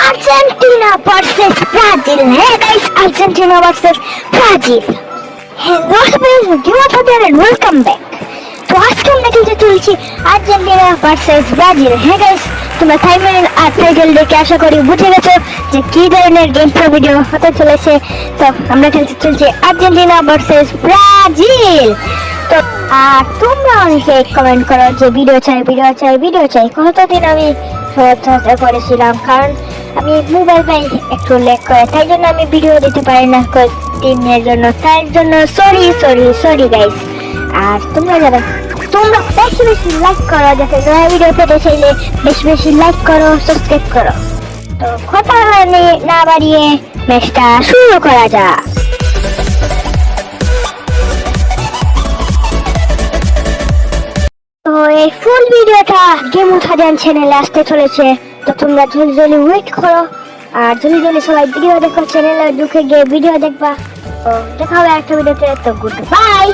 Argentina versus Brazil. হ্যাঁ guys, Argentina versus Brazil. Hello সবাই, welcome back. তো আজকে আমরা খেলতে চলছি আর্জেন্টিনা ভার্সেস ব্রাজিল। হ্যাঁ গাইস, তোমরা থাম্বনেল আর টাইটেল দেখে আশা করি বুঝে গেছো যে কি ধরনের গেম প্লে ভিডিও হতে চলেছে। তো আমরা খেলতে চলছি আর্জেন্টিনা ভার্সেস ব্রাজিল। তো আর তোমরা অনেকে কমেন্ট করো যে ভিডিও চাই ভিডিও চাই ভিডিও চাই। কতদিন আমি সহজ করেছিলাম, কারণ আমি মোবাইল পাই একটু ল্যাগ করে, তাই জন্য আমি ভিডিও দিতে পারি না দিনের জন্য, তাই জন্য সরি গাইস। আর তোমরা যারা তোমরা বেশি বেশি লাইক করো, যাতে নয়া ভিডিও পেতে চাইলে বেশি বেশি লাইক করো, সাবস্ক্রাইব করো। তো কথা না বাড়িয়ে ম্যাচটা শুরু করা যাক। তো এই ফুল ভিডিওটা গেম উঠাজান চ্যানেলে আসতে চলেছে, তো তোমরা জলদি ওয়েট করো আর জলদি সবাই ভিডিও দেখো, চ্যানেলে ঢুকে গিয়ে ভিডিও দেখবা। তো দেখা হবে একটা ভিডিওতে। তো গুড বাই।